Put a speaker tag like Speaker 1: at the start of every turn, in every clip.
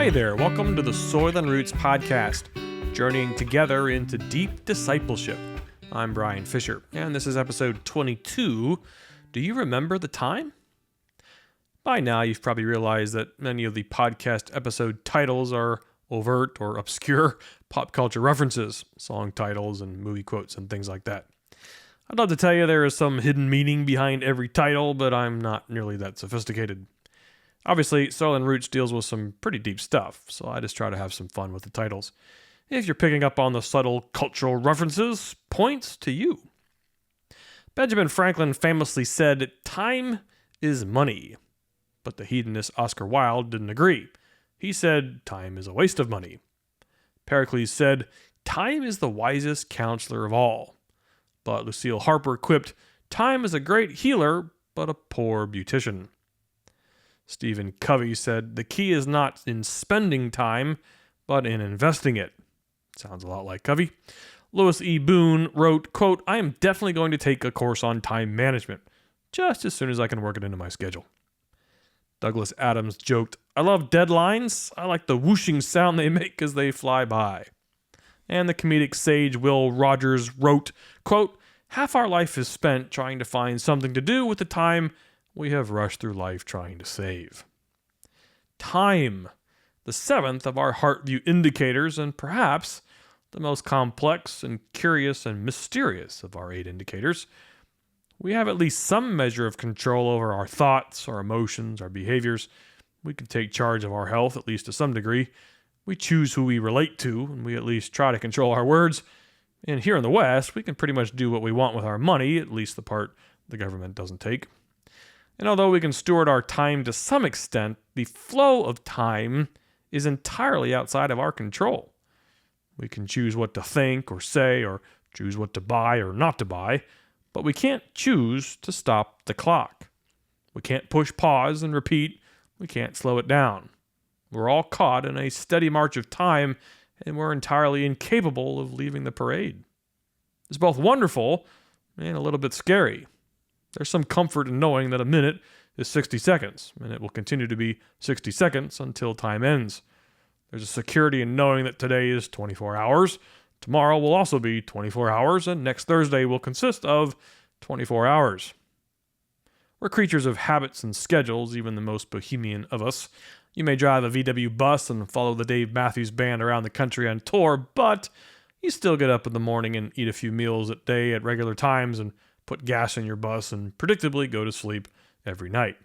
Speaker 1: Hey there, welcome to the Soil and Roots podcast, journeying together into deep discipleship. I'm Brian Fisher, and this is episode 22. Do you remember the time? By now, you've probably realized that many of the podcast episode titles are overt or obscure pop culture references, song titles and movie quotes and things like that. I'd love to tell you there is some hidden meaning behind every title, but I'm not nearly that sophisticated. Obviously, Soil and Roots deals with some pretty deep stuff, so I just try to have some fun with the titles. If you're picking up on the subtle cultural references, points to you. Benjamin Franklin famously said, "Time is money." But the hedonist Oscar Wilde didn't agree. He said, "Time is a waste of money." Pericles said, "Time is the wisest counselor of all." But Lucille Harper quipped, "Time is a great healer, but a poor beautician." Stephen Covey said, "The key is not in spending time, but in investing it." Sounds a lot like Covey. Louis E. Boone wrote, quote, "I am definitely going to take a course on time management, just as soon as I can work it into my schedule." Douglas Adams joked, "I love deadlines. I like the whooshing sound they make as they fly by." And the comedic sage Will Rogers wrote, quote, "Half our life is spent trying to find something to do with the time we have rushed through life trying to save." Time, the seventh of our heart view indicators, and perhaps the most complex and curious and mysterious of our 8 indicators. We have at least some measure of control over our thoughts, our emotions, our behaviors. We can take charge of our health, at least to some degree. We choose who we relate to, and we at least try to control our words. And here in the West, we can pretty much do what we want with our money, at least the part the government doesn't take. And although we can steward our time to some extent, the flow of time is entirely outside of our control. We can choose what to think or say, or choose what to buy or not to buy, but we can't choose to stop the clock. We can't push pause and repeat. We can't slow it down. We're all caught in a steady march of time, and we're entirely incapable of leaving the parade. It's both wonderful and a little bit scary. There's some comfort in knowing that a minute is 60 seconds, and it will continue to be 60 seconds until time ends. There's a security in knowing that today is 24 hours, tomorrow will also be 24 hours, and next Thursday will consist of 24 hours. We're creatures of habits and schedules, even the most bohemian of us. You may drive a VW bus and follow the Dave Matthews Band around the country on tour, but you still get up in the morning and eat a few meals a day at regular times and put gas in your bus and predictably go to sleep every night.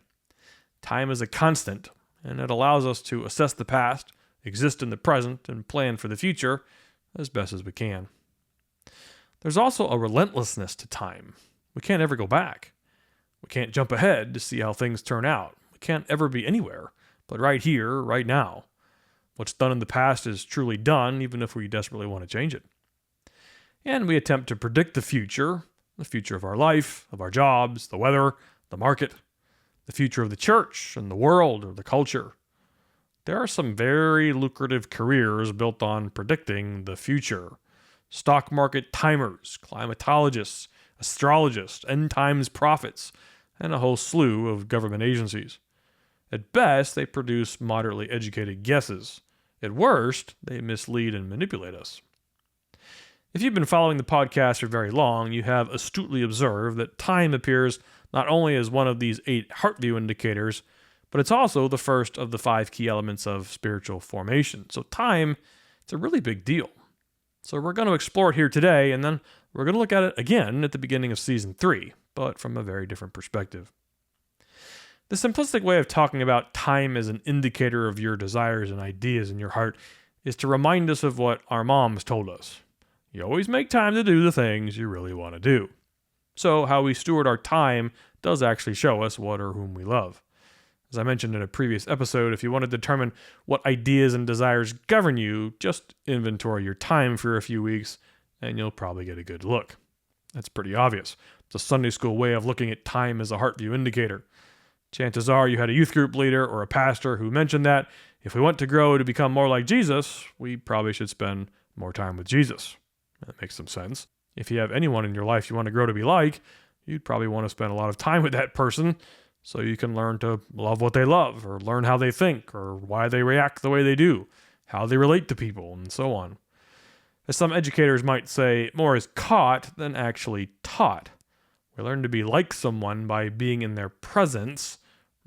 Speaker 1: Time is a constant, and it allows us to assess the past, exist in the present, and plan for the future as best as we can. There's also a relentlessness to time. We can't ever go back. We can't jump ahead to see how things turn out. We can't ever be anywhere, but right here, right now. What's done in the past is truly done, even if we desperately want to change it. And we attempt to predict the future of our life, of our jobs, the weather, the market, the future of the church and the world or the culture. There are some very lucrative careers built on predicting the future. Stock market timers, climatologists, astrologists, end times prophets, and a whole slew of government agencies. At best, they produce moderately educated guesses. At worst, they mislead and manipulate us. If you've been following the podcast for very long, you have astutely observed that time appears not only as one of these 8 heart view indicators, but it's also the first of the 5 key elements of spiritual formation. So time, it's a really big deal. So we're going to explore it here today, and then we're going to look at it again at the beginning of season 3, but from a very different perspective. The simplistic way of talking about time as an indicator of your desires and ideas in your heart is to remind us of what our moms told us. You always make time to do the things you really want to do. So how we steward our time does actually show us what or whom we love. As I mentioned in a previous episode, if you want to determine what ideas and desires govern you, just inventory your time for a few weeks and you'll probably get a good look. That's pretty obvious. It's a Sunday school way of looking at time as a heart view indicator. Chances are you had a youth group leader or a pastor who mentioned that if we want to grow to become more like Jesus, we probably should spend more time with Jesus. That makes some sense. If you have anyone in your life you want to grow to be like, you'd probably want to spend a lot of time with that person so you can learn to love what they love, or learn how they think, or why they react the way they do, how they relate to people, and so on. As some educators might say, more is caught than actually taught. We learn to be like someone by being in their presence,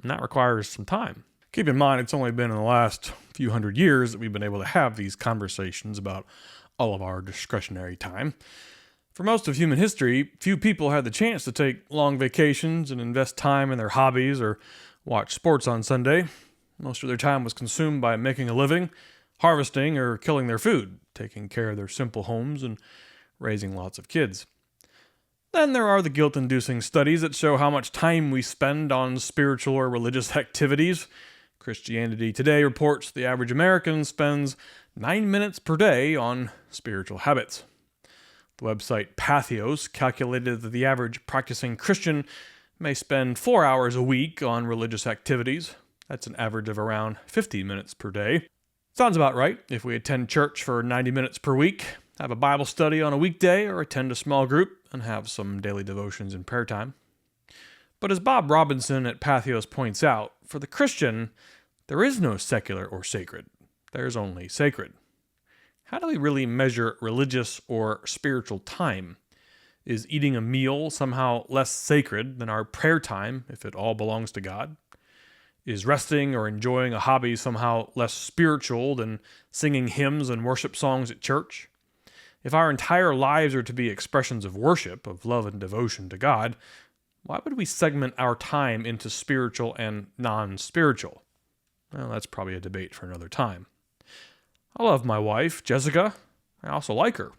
Speaker 1: and that requires some time. Keep in mind, it's only been in the last few hundred years that we've been able to have these conversations about all of our discretionary time. For most of human history, few people had the chance to take long vacations and invest time in their hobbies or watch sports on Sunday. Most of their time was consumed by making a living, harvesting or killing their food, taking care of their simple homes, and raising lots of kids. Then there are the guilt-inducing studies that show how much time we spend on spiritual or religious activities. Christianity Today reports the average American spends 9 minutes per day on spiritual habits. The website Pathos calculated that the average practicing Christian may spend 4 hours a week on religious activities. That's an average of around 50 minutes per day. Sounds about right if we attend church for 90 minutes per week, have a Bible study on a weekday, or attend a small group and have some daily devotions and prayer time. But as Bob Robinson at Pathos points out, for the Christian, there is no secular or sacred. There's only sacred. How do we really measure religious or spiritual time? Is eating a meal somehow less sacred than our prayer time if it all belongs to God? Is resting or enjoying a hobby somehow less spiritual than singing hymns and worship songs at church? If our entire lives are to be expressions of worship, of love and devotion to God, why would we segment our time into spiritual and non-spiritual? Well, that's probably a debate for another time. I love my wife, Jessica. I also like her.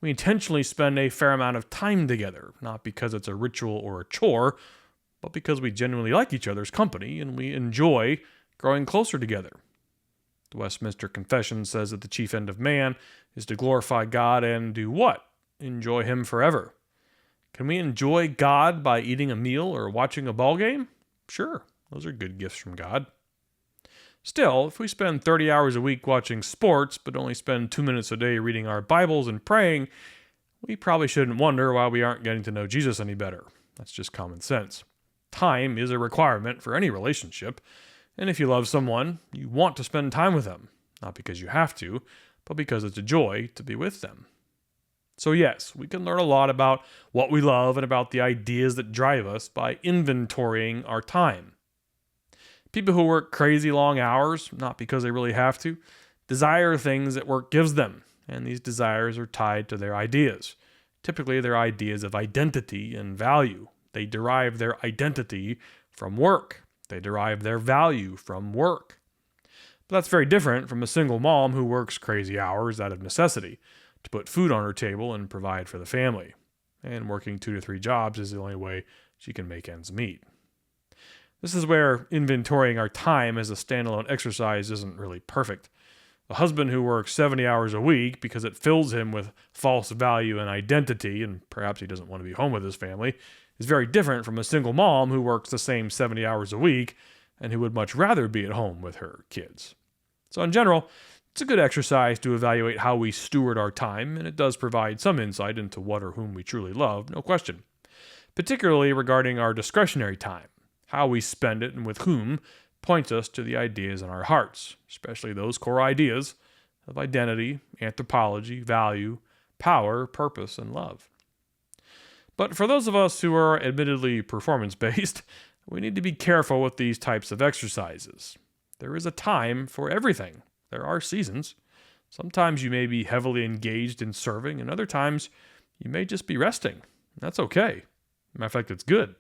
Speaker 1: We intentionally spend a fair amount of time together, not because it's a ritual or a chore, but because we genuinely like each other's company and we enjoy growing closer together. The Westminster Confession says that the chief end of man is to glorify God and do what? Enjoy Him forever. Can we enjoy God by eating a meal or watching a ball game? Sure, those are good gifts from God. Still, if we spend 30 hours a week watching sports, but only spend 2 minutes a day reading our Bibles and praying, we probably shouldn't wonder why we aren't getting to know Jesus any better. That's just common sense. Time is a requirement for any relationship, and if you love someone, you want to spend time with them, not because you have to, but because it's a joy to be with them. So yes, we can learn a lot about what we love and about the ideas that drive us by inventorying our time. People who work crazy long hours, not because they really have to, desire things that work gives them, and these desires are tied to their ideas. Typically, their ideas of identity and value. They derive their identity from work. They derive their value from work. But that's very different from a single mom who works crazy hours out of necessity to put food on her table and provide for the family. And working 2 to 3 jobs is the only way she can make ends meet. This is where inventorying our time as a standalone exercise isn't really perfect. A husband who works 70 hours a week because it fills him with false value and identity, and perhaps he doesn't want to be home with his family, is very different from a single mom who works the same 70 hours a week and who would much rather be at home with her kids. So in general, it's a good exercise to evaluate how we steward our time, and it does provide some insight into what or whom we truly love, no question. Particularly regarding our discretionary time. How we spend it and with whom points us to the ideas in our hearts, especially those core ideas of identity, anthropology, value, power, purpose, and love. But for those of us who are admittedly performance-based, we need to be careful with these types of exercises. There is a time for everything. There are seasons. Sometimes you may be heavily engaged in serving, and other times you may just be resting. That's okay. Matter of fact, it's good.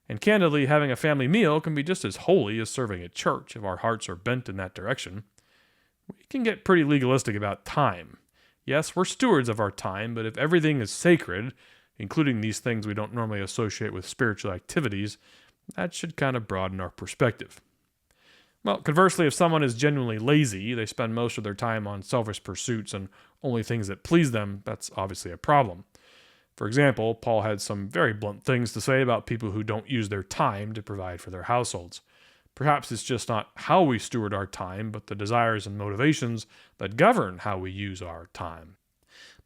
Speaker 1: And candidly, having a family meal can be just as holy as serving at church if our hearts are bent in that direction. We can get pretty legalistic about time. Yes, we're stewards of our time, but if everything is sacred, including these things we don't normally associate with spiritual activities, that should kind of broaden our perspective. Well, conversely, if someone is genuinely lazy, they spend most of their time on selfish pursuits and only things that please them, that's obviously a problem. For example, Paul had some very blunt things to say about people who don't use their time to provide for their households. Perhaps it's just not how we steward our time, but the desires and motivations that govern how we use our time.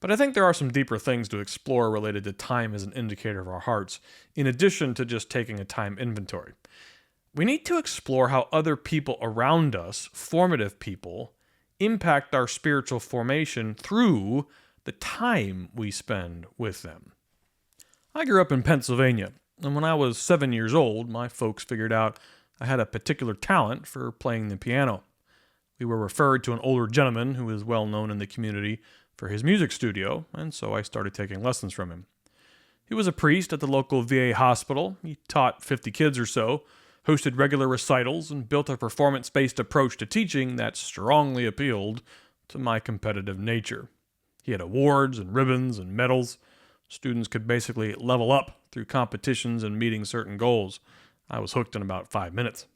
Speaker 1: But I think there are some deeper things to explore related to time as an indicator of our hearts, in addition to just taking a time inventory. We need to explore how other people around us, formative people, impact our spiritual formation through the time we spend with them. I grew up in Pennsylvania, and when I was 7 years old, my folks figured out I had a particular talent for playing the piano. We were referred to an older gentleman who is well known in the community for his music studio, and so I started taking lessons from him. He was a priest at the local VA hospital. He taught 50 kids or so, hosted regular recitals, and built a performance-based approach to teaching that strongly appealed to my competitive nature. He had awards and ribbons and medals. Students could basically level up through competitions and meeting certain goals. I was hooked in about 5 minutes.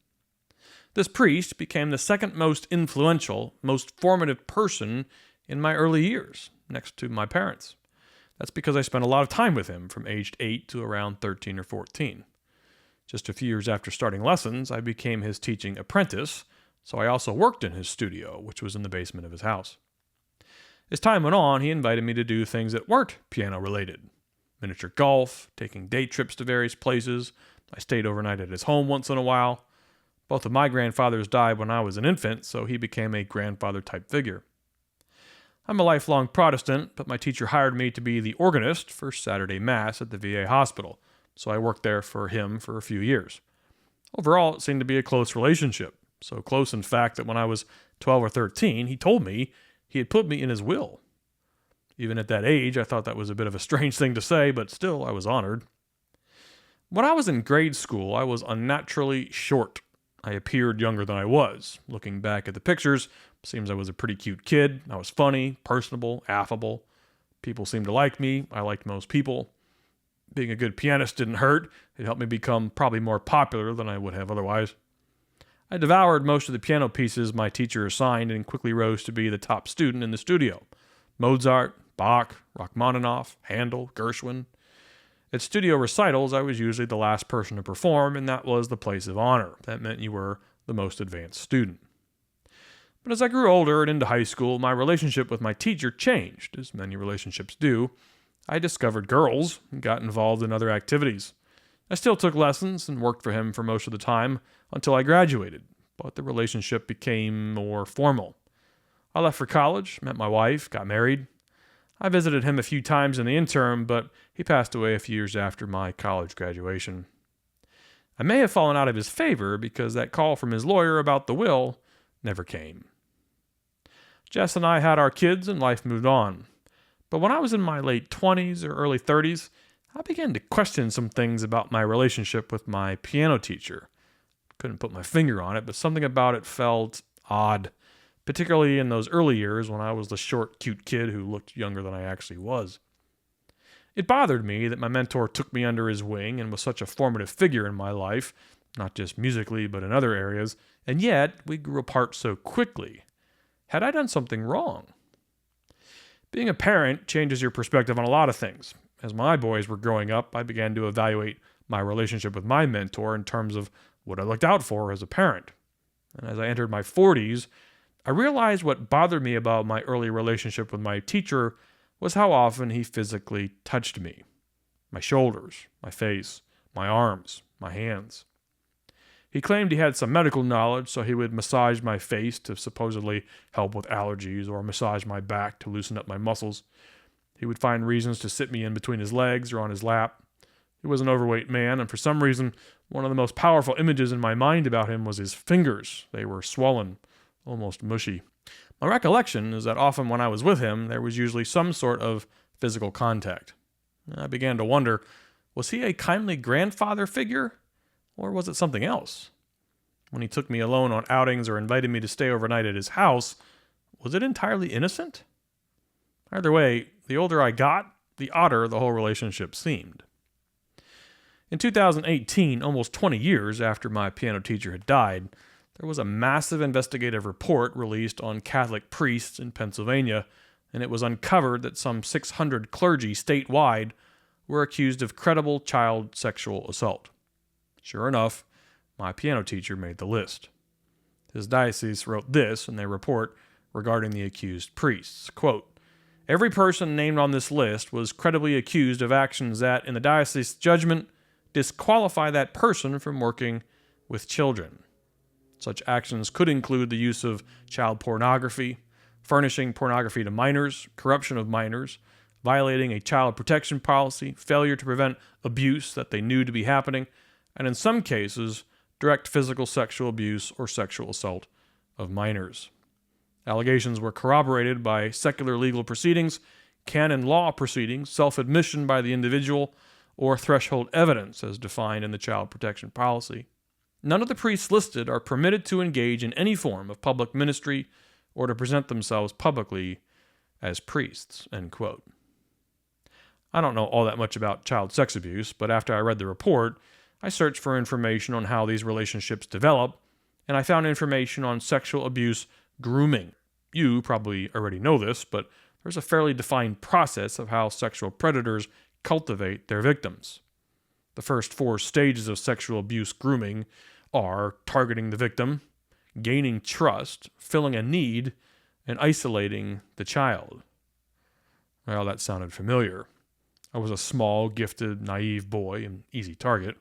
Speaker 1: This priest became the second most influential, most formative person in my early years, next to my parents. That's because I spent a lot of time with him from aged 8 to around 13 or 14. Just a few years after starting lessons, I became his teaching apprentice, so I also worked in his studio, which was in the basement of his house. As time went on, he invited me to do things that weren't piano-related. Miniature golf, taking day trips to various places. I stayed overnight at his home once in a while. Both of my grandfathers died when I was an infant, so he became a grandfather-type figure. I'm a lifelong Protestant, but my teacher hired me to be the organist for Saturday Mass at the VA hospital, so I worked there for him for a few years. Overall, it seemed to be a close relationship, so close in fact that when I was 12 or 13, he told me he had put me in his will. Even at that age, I thought that was a bit of a strange thing to say, but still, I was honored. When I was in grade school, I was unnaturally short. I appeared younger than I was. Looking back at the pictures, it seems I was a pretty cute kid. I was funny, personable, affable. People seemed to like me. I liked most people. Being a good pianist didn't hurt. It helped me become probably more popular than I would have otherwise. I devoured most of the piano pieces my teacher assigned and quickly rose to be the top student in the studio. Mozart, Bach, Rachmaninoff, Handel, Gershwin. At studio recitals, I was usually the last person to perform, and that was the place of honor. That meant you were the most advanced student. But as I grew older and into high school, my relationship with my teacher changed, as many relationships do. I discovered girls and got involved in other activities. I still took lessons and worked for him for most of the time until I graduated, but the relationship became more formal. I left for college, met my wife, got married. I visited him a few times in the interim, but he passed away a few years after my college graduation. I may have fallen out of his favor because that call from his lawyer about the will never came. Jess and I had our kids and life moved on. But when I was in my late 20s or early 30s, I began to question some things about my relationship with my piano teacher. Couldn't put my finger on it, but something about it felt odd, particularly in those early years when I was the short, cute kid who looked younger than I actually was. It bothered me that my mentor took me under his wing and was such a formative figure in my life, not just musically but in other areas, and yet we grew apart so quickly. Had I done something wrong? Being a parent changes your perspective on a lot of things. As my boys were growing up, I began to evaluate my relationship with my mentor in terms of what I looked out for as a parent. And as I entered my 40s, I realized what bothered me about my early relationship with my teacher was how often he physically touched me. My shoulders, my face, my arms, my hands. He claimed he had some medical knowledge, so he would massage my face to supposedly help with allergies or massage my back to loosen up my muscles. He would find reasons to sit me in between his legs or on his lap. He was an overweight man, and for some reason, one of the most powerful images in my mind about him was his fingers. They were swollen, almost mushy. My recollection is that often when I was with him, there was usually some sort of physical contact. I began to wonder, was he a kindly grandfather figure, or was it something else? When he took me alone on outings or invited me to stay overnight at his house, was it entirely innocent? Either way, the older I got, the odder the whole relationship seemed. In 2018, almost 20 years after my piano teacher had died, there was a massive investigative report released on Catholic priests in Pennsylvania, and it was uncovered that some 600 clergy statewide were accused of credible child sexual assault. Sure enough, my piano teacher made the list. His diocese wrote this in their report regarding the accused priests, quote, Every person named on this list was credibly accused of actions that, in the diocese's judgment, disqualify that person from working with children. Such actions could include the use of child pornography, furnishing pornography to minors, corruption of minors, violating a child protection policy, failure to prevent abuse that they knew to be happening, and in some cases, direct physical sexual abuse or sexual assault of minors. Allegations were corroborated by secular legal proceedings, canon law proceedings, self-admission by the individual, or threshold evidence as defined in the child protection policy. None of the priests listed are permitted to engage in any form of public ministry or to present themselves publicly as priests." End quote. I don't know all that much about child sex abuse, but after I read the report, I searched for information on how these relationships develop, and I found information on sexual abuse grooming. You probably already know this, but there's a fairly defined process of how sexual predators cultivate their victims. The first 4 stages of sexual abuse grooming are targeting the victim, gaining trust, filling a need, and isolating the child. Well, that sounded familiar. I was a small, gifted, naive boy, an easy target.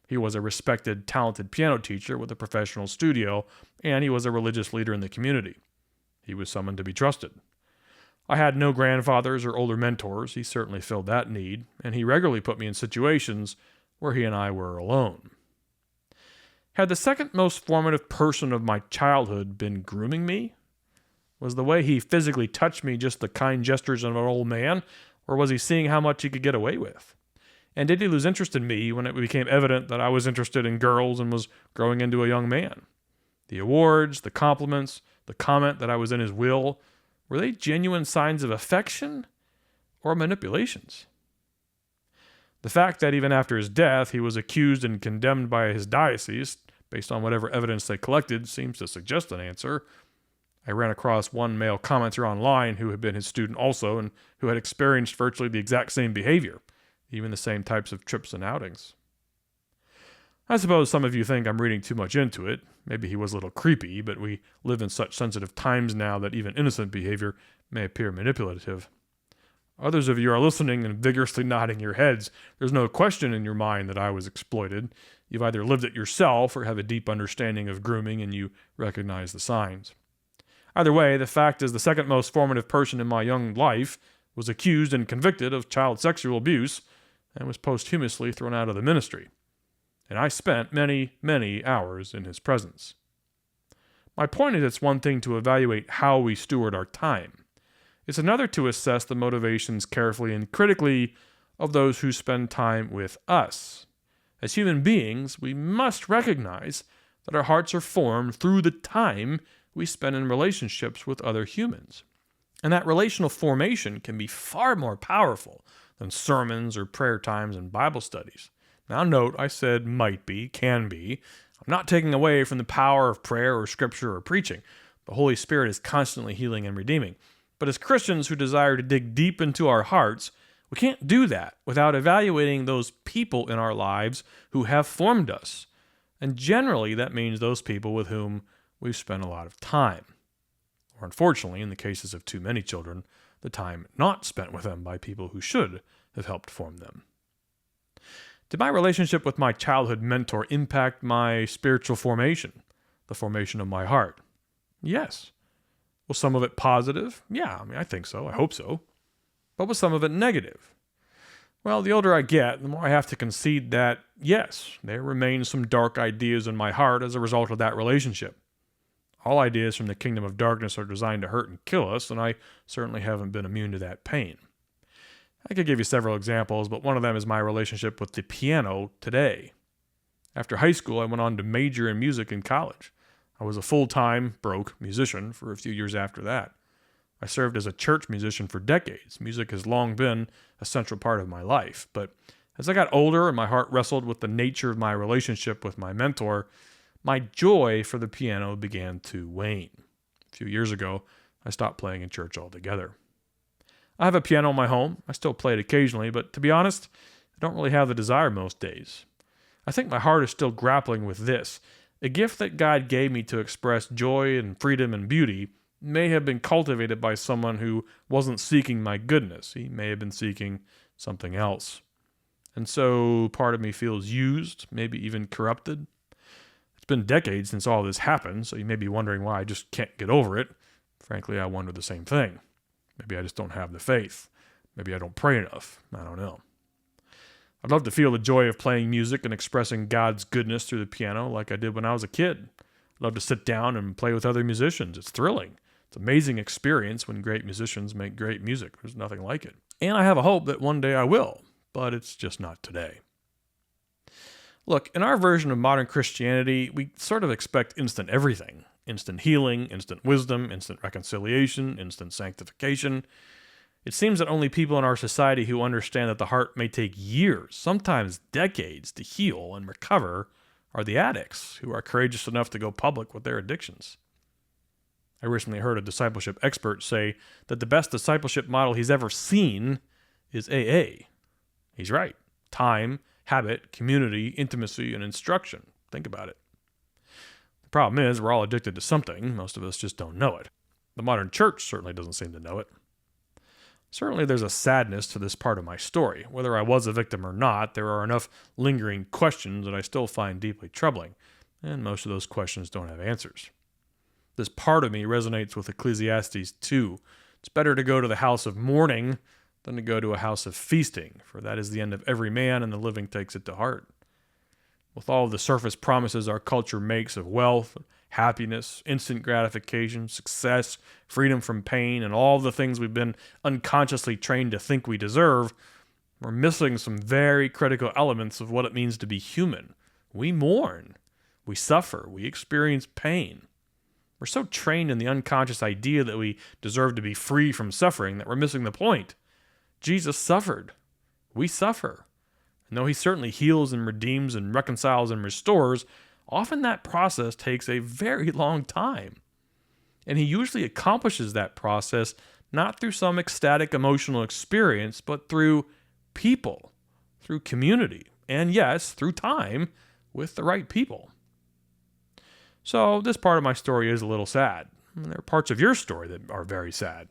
Speaker 1: He was a respected, talented piano teacher with a professional studio, and he was a religious leader in the community. He was someone to be trusted. I had no grandfathers or older mentors. He certainly filled that need, and he regularly put me in situations where he and I were alone. Had the second most formative person of my childhood been grooming me? Was the way he physically touched me just the kind gestures of an old man, or was he seeing how much he could get away with? And did he lose interest in me when it became evident that I was interested in girls and was growing into a young man? The awards, the compliments, the comment that I was in his will, were they genuine signs of affection or manipulations? The fact that even after his death he was accused and condemned by his diocese, based on whatever evidence they collected, seems to suggest an answer. I ran across one male commenter online who had been his student also and who had experienced virtually the exact same behavior, even the same types of trips and outings. I suppose some of you think I'm reading too much into it. Maybe he was a little creepy, but we live in such sensitive times now that even innocent behavior may appear manipulative. Others of you are listening and vigorously nodding your heads. There's no question in your mind that I was exploited. You've either lived it yourself or have a deep understanding of grooming and you recognize the signs. Either way, the fact is the second most formative person in my young life was accused and convicted of child sexual abuse and was posthumously thrown out of the ministry. And I spent many, many hours in his presence. My point is, it's one thing to evaluate how we steward our time. It's another to assess the motivations carefully and critically of those who spend time with us. As human beings, we must recognize that our hearts are formed through the time we spend in relationships with other humans. And that relational formation can be far more powerful than sermons or prayer times and Bible studies. Now note, I said might be, can be. I'm not taking away from the power of prayer or scripture or preaching. The Holy Spirit is constantly healing and redeeming. But as Christians who desire to dig deep into our hearts, we can't do that without evaluating those people in our lives who have formed us. And generally, that means those people with whom we've spent a lot of time. Or unfortunately, in the cases of too many children, the time not spent with them by people who should have helped form them. Did my relationship with my childhood mentor impact my spiritual formation, the formation of my heart? Yes. Was some of it positive? Yeah, I think so. I hope so. But was some of it negative? Well, the older I get, the more I have to concede that, yes, there remain some dark ideas in my heart as a result of that relationship. All ideas from the kingdom of darkness are designed to hurt and kill us, and I certainly haven't been immune to that pain. I could give you several examples, but one of them is my relationship with the piano today. After high school, I went on to major in music in college. I was a full-time, broke musician for a few years after that. I served as a church musician for decades. Music has long been a central part of my life. But as I got older and my heart wrestled with the nature of my relationship with my mentor, my joy for the piano began to wane. A few years ago, I stopped playing in church altogether. I have a piano in my home. I still play it occasionally, but to be honest, I don't really have the desire most days. I think my heart is still grappling with this. A gift that God gave me to express joy and freedom and beauty may have been cultivated by someone who wasn't seeking my goodness. He may have been seeking something else. And so part of me feels used, maybe even corrupted. It's been decades since all this happened, so you may be wondering why I just can't get over it. Frankly, I wonder the same thing. Maybe I just don't have the faith. Maybe I don't pray enough. I don't know. I'd love to feel the joy of playing music and expressing God's goodness through the piano like I did when I was a kid. I'd love to sit down and play with other musicians. It's thrilling. It's an amazing experience when great musicians make great music. There's nothing like it. And I have a hope that one day I will, but it's just not today. Look, in our version of modern Christianity, we sort of expect instant everything. Instant healing, instant wisdom, instant reconciliation, instant sanctification. It seems that only people in our society who understand that the heart may take years, sometimes decades, to heal and recover are the addicts who are courageous enough to go public with their addictions. I recently heard a discipleship expert say that the best discipleship model he's ever seen is AA. He's right. Time, habit, community, intimacy, and instruction. Think about it. The problem is we're all addicted to something. Most of us just don't know it. The modern church certainly doesn't seem to know it. Certainly there's a sadness to this part of my story. Whether I was a victim or not, there are enough lingering questions that I still find deeply troubling, and most of those questions don't have answers. This part of me resonates with Ecclesiastes 2. It's better to go to the house of mourning than to go to a house of feasting, for that is the end of every man, and the living takes it to heart. With all of the surface promises our culture makes of wealth, happiness, instant gratification, success, freedom from pain, and all the things we've been unconsciously trained to think we deserve, we're missing some very critical elements of what it means to be human. We mourn, we suffer, we experience pain. We're so trained in the unconscious idea that we deserve to be free from suffering that we're missing the point. Jesus suffered. We suffer. And though he certainly heals and redeems and reconciles and restores, often that process takes a very long time. And he usually accomplishes that process not through some ecstatic emotional experience, but through people, through community, and yes, through time with the right people. So this part of my story is a little sad. There are parts of your story that are very sad.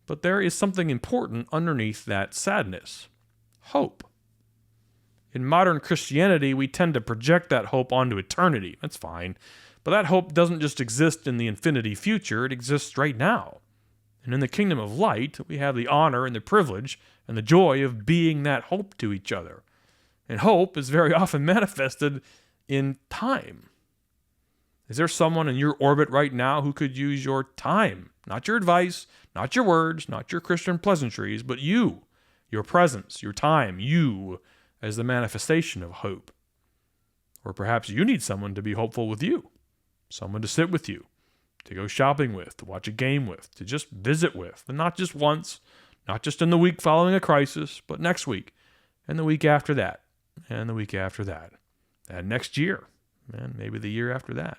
Speaker 1: But there is something important underneath that sadness. Hope. In modern Christianity, we tend to project that hope onto eternity. That's fine. But that hope doesn't just exist in the infinity future, it exists right now. And in the kingdom of light, we have the honor and the privilege and the joy of being that hope to each other. And hope is very often manifested in time. Is there someone in your orbit right now who could use your time? Not your advice, not your words, not your Christian pleasantries, but you, your presence, your time, you as the manifestation of hope. Or perhaps you need someone to be hopeful with you, someone to sit with you, to go shopping with, to watch a game with, to just visit with, and not just once, not just in the week following a crisis, but next week, and the week after that, and the week after that, and next year, and maybe the year after that.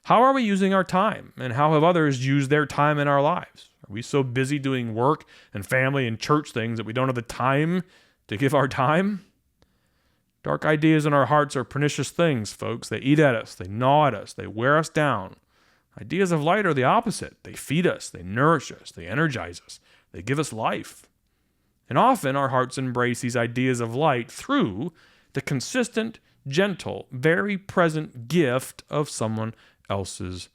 Speaker 1: How are we using our time, and how have others used their time in our lives? Are we so busy doing work and family and church things that we don't have the time to give our time? Dark ideas in our hearts are pernicious things, folks. They eat at us, they gnaw at us, they wear us down. Ideas of light are the opposite. They feed us, they nourish us, they energize us, they give us life. And often our hearts embrace these ideas of light through the consistent, gentle, very present gift of someone else's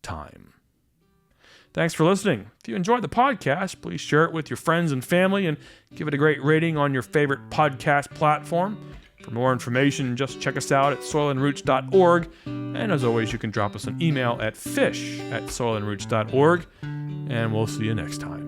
Speaker 1: time. Thanks for listening. If you enjoyed the podcast, please share it with your friends and family and give it a great rating on your favorite podcast platform. For more information, just check us out at soilandroots.org. And as always, you can drop us an email at fish@soilandroots.org. And we'll see you next time.